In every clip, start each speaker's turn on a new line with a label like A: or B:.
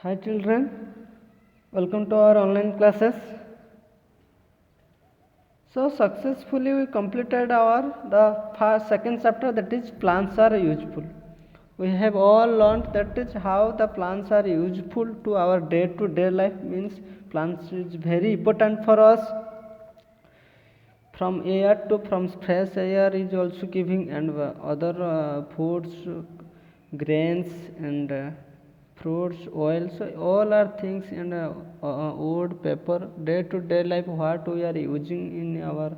A: Hi children, welcome to our online classes. So successfully we completed our second chapter, that is plants are useful. We have all learned that is how the plants are useful to our day to day life, means plants is very important for us. From air to from fresh air is also giving, and other foods, grains and fruits, oil. So all are things, and wood, paper, day to day life what we are using in our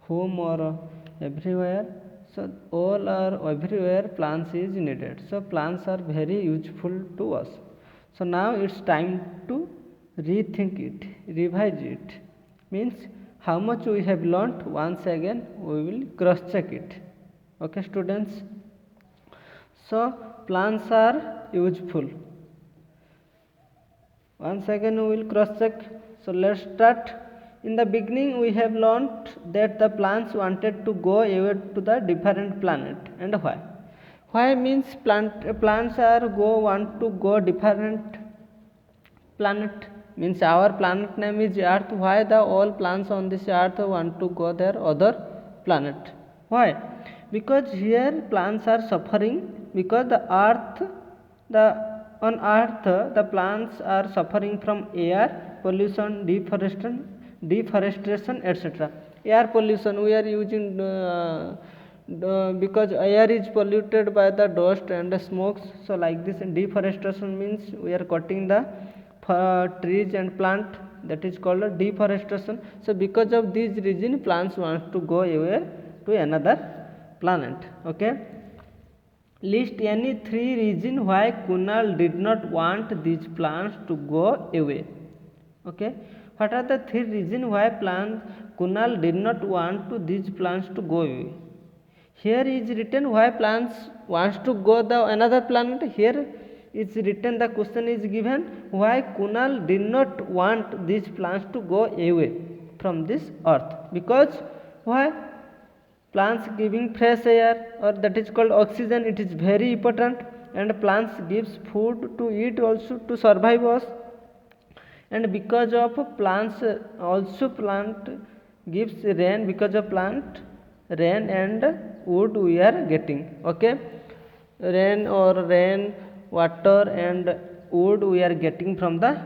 A: home or everywhere. So all are everywhere plants is needed. So plants are very useful to us. So now it's time to rethink it, revise it, means how much we have learnt. Once again we will cross check it. Okay students, so plants are useful. Once again we will cross check. So let's start. In the beginning we have learnt that the plants wanted to go away to the different planet. And why means plants are want to go different planet, means our planet name is earth. Why the all plants on this earth want to go their other planet? Why? Because here plants are suffering, because the earth, the on earth the plants are suffering from air pollution, deforestation, etc. Air pollution we are using, because air is polluted by the dust and the smokes. So like this. And deforestation means we are cutting the trees and plant, that is called deforestation. So because of this reason plants want to go away to another planet. Okay, list any three reasons why Kunal did not want these plants to go away. Okay, what are the three reasons why Kunal did not want these plants to go away? Here is written why plants wants to go the another planet. Here is written, the question is given why Kunal did not want these plants to go away from this earth. Because why? Plants giving fresh air, or that is called oxygen, it is very important. And plants gives food to eat also to survive us. And because of plants, also plant gives rain, because of plant rain and wood we are getting. Okay, rain, water and wood we are getting from the,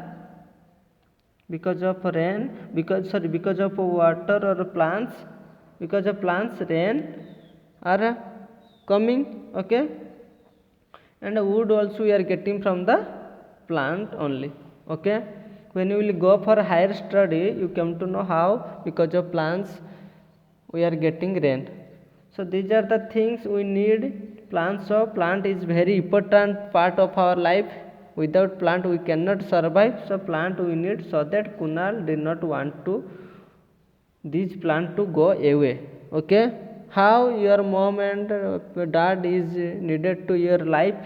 A: because of rain, because of water or plants, because of plants rain are coming. Okay, and wood also we are getting from the plant only. Okay, when you will go for higher study you come to know how because of plants we are getting rain. So these are the things we need plants. So plant is very important part of our life. Without plant we cannot survive. So plant we need. So that Kunal did not want to these plant to go away. Okay, how your mom and dad is needed to your life,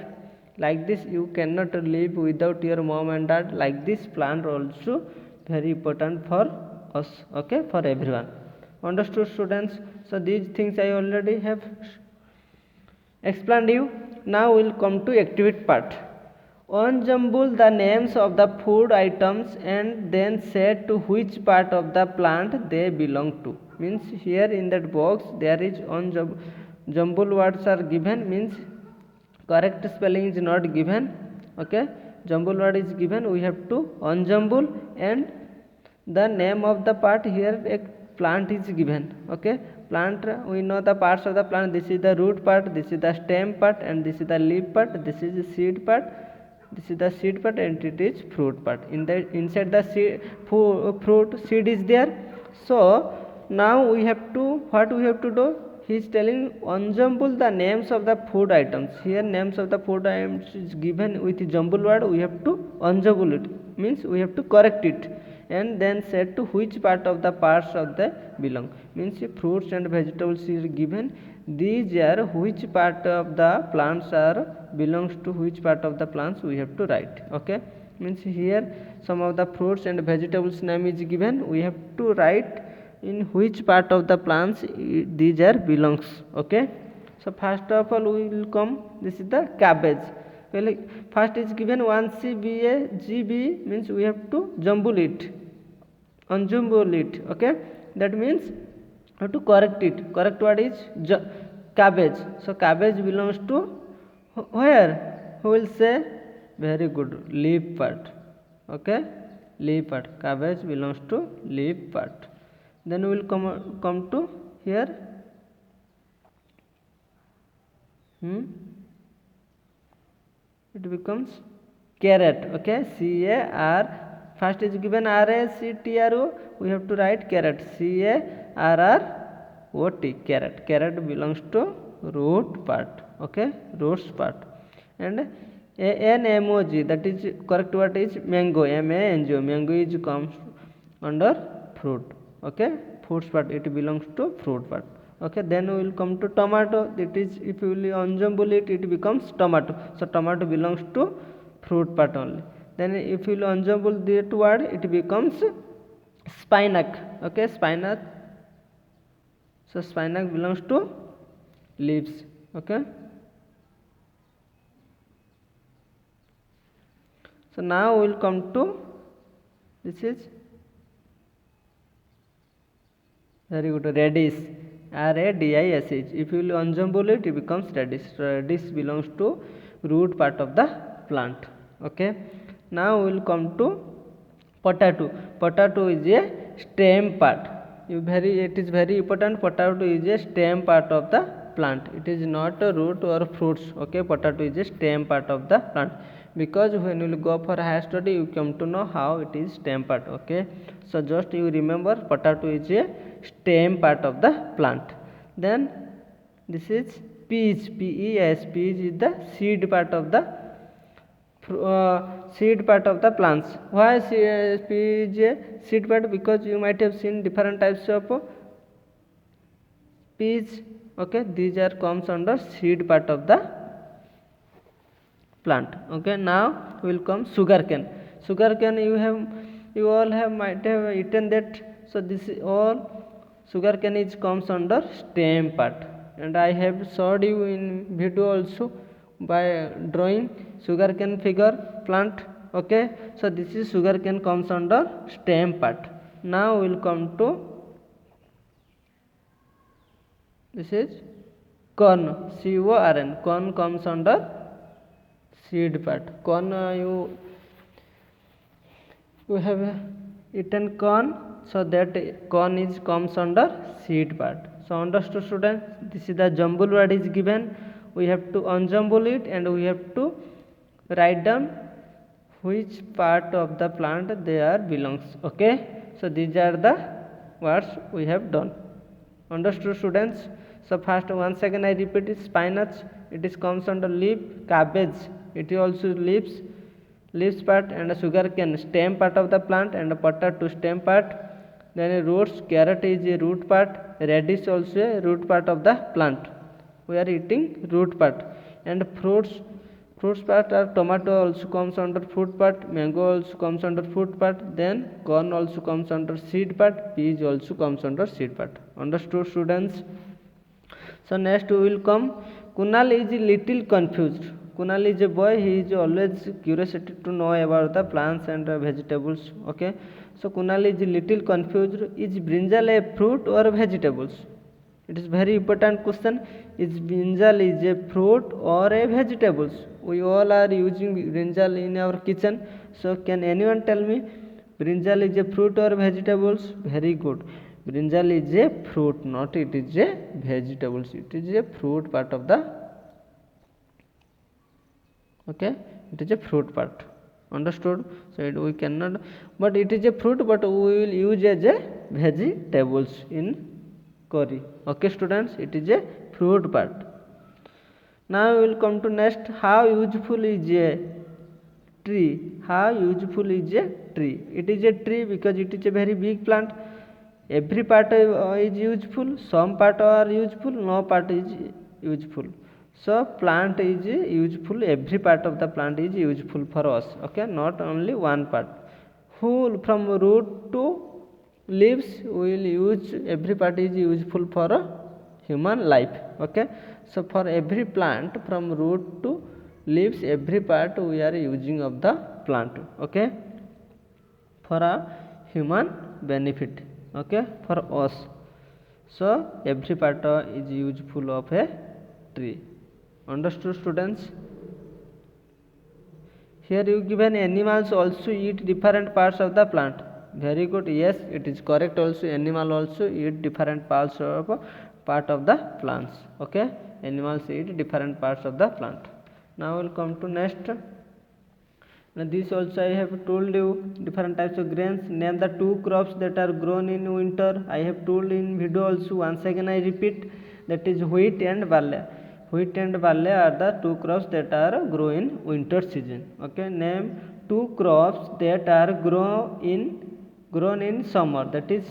A: like this you cannot live without your mom and dad. Like this plant also very important for us. Okay, for everyone. Understood students? So these things I already have explained you. Now we'll come to activity part. Unjumble the names of the food items and then say to which part of the plant they belong to. Means here in that box there is jumble words are given, means correct spelling is not given. Okay, jumble word is given, we have to unjumble, and the name of the part, here a plant is given. Okay, plant we know the parts of the plant. This is the root part, this is the stem part, and this is the leaf part, this is the seed part, this is the seed part, and it is fruit part. In the inside the seed, fruit seed is there. So now we have to, what we have to do, he is telling unjumble the names of the food items. Here names of the food items is given with jumble word, we have to unjumble it, means we have to correct it, and then said to which part of the parts of the belong. Means fruits and vegetables is given, these are which part of the plants are belongs to which part of the plants we have to write. Okay, means here some of the fruits and vegetables name is given, we have to write in which part of the plants these are belongs. Okay, so first of all we will come, this is the cabbage. Well, first is given 1C BA GB means we have to jumble it, unjumble it. Okay, that means we have to correct it. Correct word is cabbage. So cabbage belongs to where? Who will say? Very good, leaf part. Okay, leaf part. Cabbage belongs to leaf part. Then we will come to here. It becomes carrot. Okay, CAR. First is given RACTRO. We have to write carrot. CARROT. Carrot. Carrot belongs to root part. Okay, roots part. And ANMOG, that is correct word is mango. MANGO. Mango is comes under fruit. Okay, fruits part. It belongs to fruit part. Okay, then we will come to tomato. That is, if you will unjumble it, it becomes tomato. So tomato belongs to fruit part only. Then if you will unjumble that word, it becomes spinach. Okay, spinach. So spinach belongs to leaves. Okay, so now we will come to this is very good, radish. RADISH. If you will unjumble it, it becomes radish. Radish belongs to root part of the plant. Okay, now we will come to potato. Potato is a stem part. It is very important. Potato is a stem part of the plant. It is not a root or fruits. Okay, potato is a stem part of the plant, because when you will go for higher study, you come to know how it is stem part. Okay, so just you remember potato is a stem part of the plant. Then this is peas. PEAS. Peas is the seed part of the plants. Why peas is a seed part? Because you might have seen different types of peas. Okay, these are comes under seed part of the plant. Okay, now will come sugarcane. Sugarcane, you all have might have eaten that. So this is all sugarcane is comes under stem part, and I have showed you in video also by drawing sugarcane figure plant. Okay, so this is sugarcane comes under stem part. Now we will come to this is corn. CORN. Corn comes under seed part. Corn, you have eaten corn, so that corn is comes under seed part. So understood, students? This is the jumble word is given. We have to unjumble it, and we have to write down which part of the plant they are belongs. Okay, so these are the words we have done. Understood, students? So first, once again I repeat it. Spinach, it is comes under leaf. Cabbage, it is also leaves part, and sugarcane stem part of the plant, and potato stem part. Then roots, carrot is a root part. Radish also a root part of the plant. We are eating root part. And fruits part are tomato also comes under fruit part. Mango also comes under fruit part. Then corn also comes under seed part. Peas also comes under seed part. Understood, students? So next we will come. Kunal is a little confused. Kunal is a boy. He is always curious to know about the plants and vegetables. Okay, so Kunal is a little confused. Is brinjal a fruit or vegetables? It is very important question. Is brinjal is a fruit or a vegetables? We all are using brinjal in our kitchen. So can anyone tell me brinjal is a fruit or vegetables? Very good. Brinjal is a fruit, not it is a vegetables. It is a fruit part of the. Okay, it is a fruit part. Understood? So we cannot, but it is a fruit, but we will use as a vegetables in curry. Okay, students, it is a fruit part. Now we will come to next. How useful is a tree? How useful is a tree? It is a tree because it is a very big plant. Every part is useful. Some part are useful. No part is useful. So plant is useful. Every part of the plant is useful for us. Okay, not only one part. Who from root to leaves we will use. Every part is useful for a human life. Okay, so for every plant from root to leaves, every part we are using of the plant, okay, for a human benefit, okay, for us. So every part is useful of a tree. Understood, students? Here you given animals also eat different parts of the plant. Very good. Yes, it is correct. Also animal also eat different parts of the plants. Okay, animals eat different parts of the plant. Now we'll come to next. Now this also I have told you different types of grains. Name the two crops that are grown in winter. I have told in video also. Once again I repeat, that is wheat and barley. Wheat and barley are the two crops that are grown in winter season. Okay, name two crops that are grown in summer. That is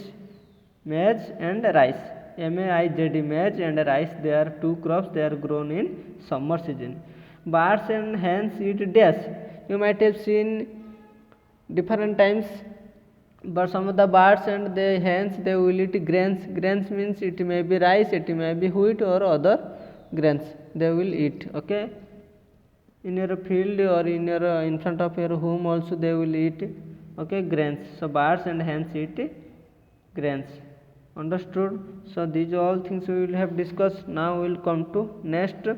A: maize and rice. MAIZE, maize and rice. They are two crops. They are grown in summer season. Birds and hens eat dash. You might have seen different times, but some of the birds and the hens, they will eat grains. Grains means it may be rice, it may be wheat or other grains they will eat. Okay, in your field or in your in front of your home also they will eat, okay, grains. So birds and hens eat grains. Understood? So these all things we will have discussed. Now we will come to next.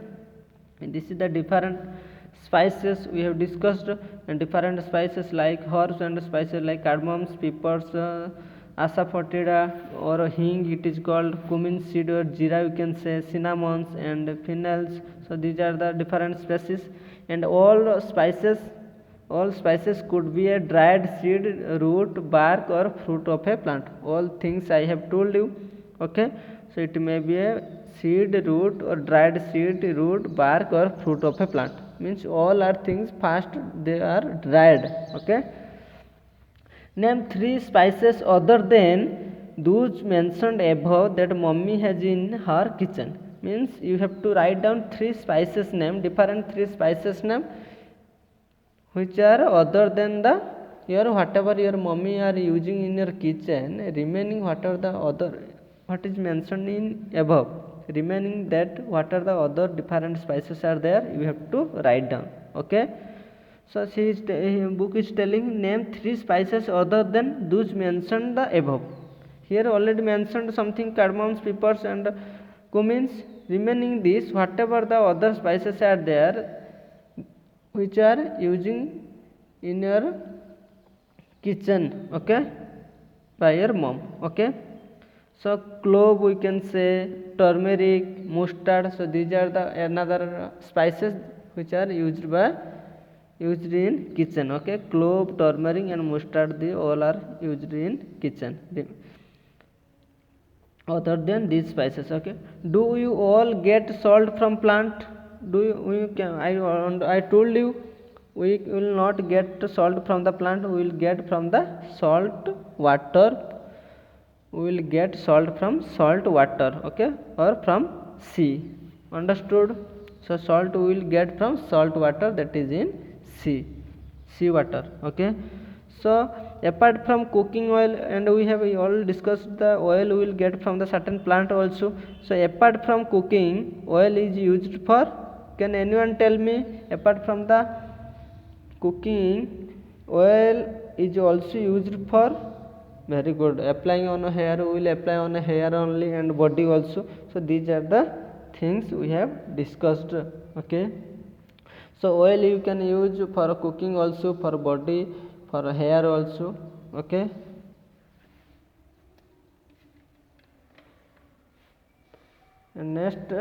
A: This is the different spices we have discussed, and different spices like herbs and spices like cardamoms, peppers, asafoetida or hing, it is called cumin seed or jeera, you can say, cinnamons and fennels. So these are the different species, and all spices could be a dried seed, root, bark or fruit of a plant. All things I have told you. Okay, so it may be a seed, root or dried seed, root, bark or fruit of a plant. Means all are things first they are dried. Okay, name three spices other than those mentioned above that mommy has in her kitchen. Means you have to write down three spices name, different three spices name, which are other than the your whatever your mommy are using in your kitchen. Remaining whatever the other what is mentioned in above, remaining that what are the other different spices are there, you have to write down. Okay, so book is telling name three spices other than those mentioned the above. Here already mentioned something, cardamoms, peppers and cumins. Remaining this whatever the other spices are there which are using in your kitchen, okay, by your mom. Okay, so clove we can say, turmeric, mustard. So these are the another spices which are used in kitchen. Okay, clove, turmeric and mustard, they all are used in kitchen other than these spices. Okay, do you all get salt from plant? Do you can I told you we will not get salt from the plant, we will get from the salt water. We will get salt from salt water, okay, or from sea. Understood? So salt we will get from salt water, that is in sea water. Okay, so apart from cooking oil, and we have all discussed the oil we will get from the certain plant also. So apart from cooking, oil is used for, can anyone tell me, apart from the cooking, oil is also used for, very good, applying on a hair, we will apply on a hair only and body also. So these are the things we have discussed. Okay, so oil you can use for cooking also, for body, for hair also. Okay, and next,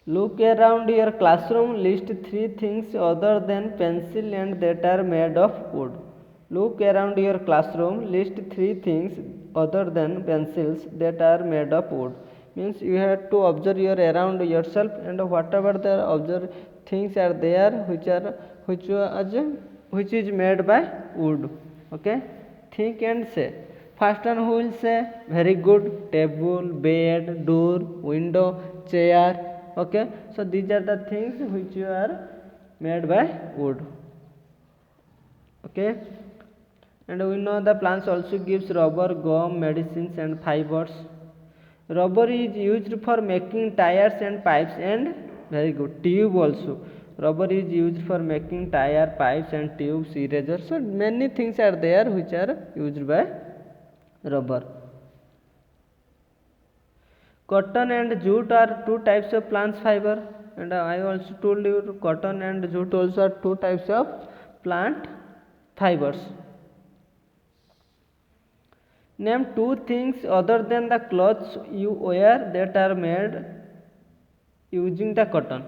A: look around your classroom, list three things other than pencil and that are made of wood. Look around your classroom, list three things other than pencils that are made of wood. Means you have to observe your around yourself, and whatever the observe things are there which is made by wood. Okay, think and say. First one who will say, very good, table, bed, door, window, chair. Okay, so these are the things which are made by wood. Okay, and we know the plants also gives rubber, gum, medicines and fibers. Rubber is used for making tires and pipes and Very good. Tube also. Rubber is used for making tire, pipes and tubes, erasers. So many things are there which are used by rubber. Cotton and jute are two types of plant fiber, and I also told you cotton and jute also are two types of plant fibers. Name two things other than the clothes you wear that are made using the cotton.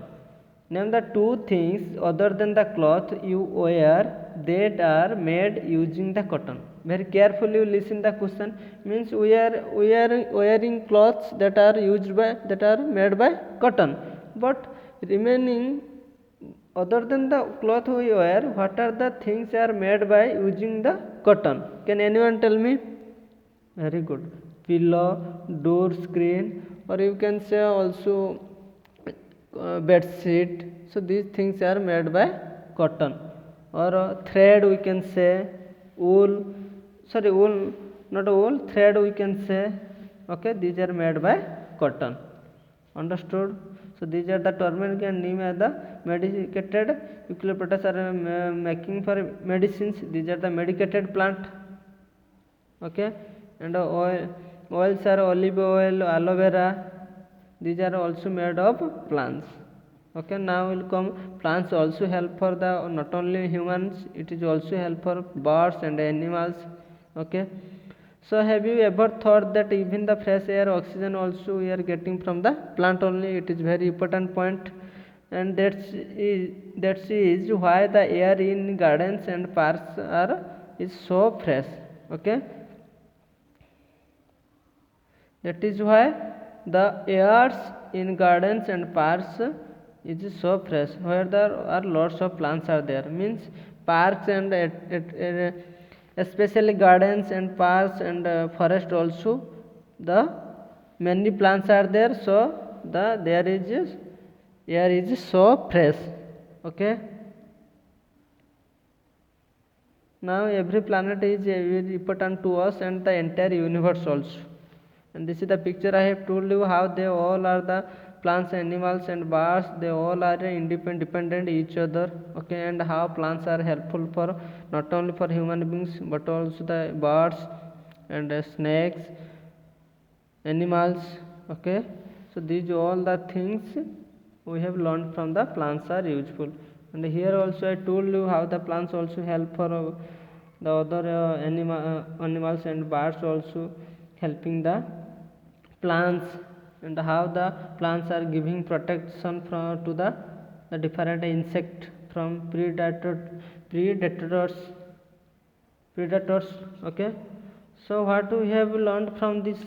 A: Name the two things other than the cloth you wear that are made using the cotton. Very carefully you listen the question. Means we are wearing clothes that are made by cotton, but remaining other than the cloth we wear, what are the things are made by using the cotton? Can anyone tell me? Very good. Pillow, door screen, or you can say also bed sheet. So these things are made by cotton. Or thread we can say, wool, sorry, wool, not wool, thread we can say. Okay, these are made by cotton. Understood? So these are the turmeric and neem are the medicated. Eucalyptus are making for medicines. These are the medicated plant. Okay, and oils are olive oil, aloe vera. These are also made of plants. Okay, now will come plants also help for the not only humans, it is also help for birds and animals. Okay, so have you ever thought that even the fresh air, oxygen also we are getting from the plant only? It is very important point, and that is why the air in gardens and parks is so fresh. Okay, that is why the airs in gardens and parks is so fresh, where there are lots of plants are there. Means parks and especially gardens and parks and forest also, the many plants are there, so there is air is so fresh. Okay, now every planet is very important to us and the entire universe also. And this is the picture I have told you how they all are the plants, animals and birds. They all are dependent each other. Okay, and how plants are helpful for not only for human beings but also the birds and snakes, animals. Okay, so these all the things we have learned from the plants are useful. And here also I told you how the plants also help for the other animals and birds also, helping the plants, and how the plants are giving protection to the different insect from predators. Okay, so what we have learned from this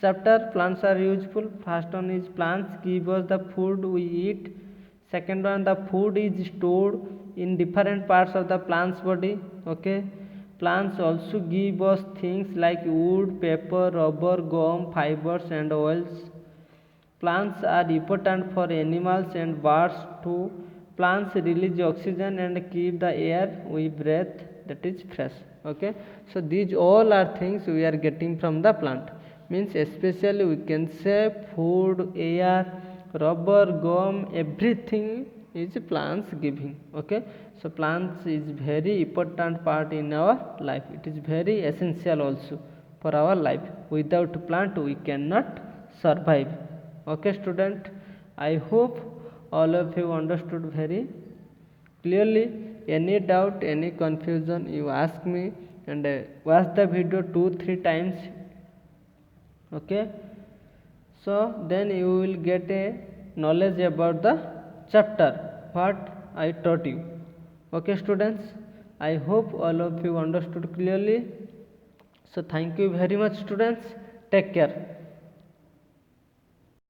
A: chapter? Plants are useful. First one is plants give us the food we eat. Second one, the food is stored in different parts of the plant's body. Okay, plants also give us things like wood, paper, rubber, gum, fibers and oils. Plants are important for animals and birds too. Plants release oxygen and keep the air we breathe, that is fresh. Okay, so these all are things we are getting from the plant. Means especially we can say food, air, rubber, gum, everything is plants giving. Okay, so plants is very important part in our life. It is very essential also for our life. Without plant we cannot survive. Okay student, I hope all of you understood very clearly. Any doubt, any confusion, you ask me, and watch the video 2-3 times. Okay, so then you will get a knowledge about the chapter what I taught you. Okay students, I hope all of you understood clearly. So thank you very much students, take care.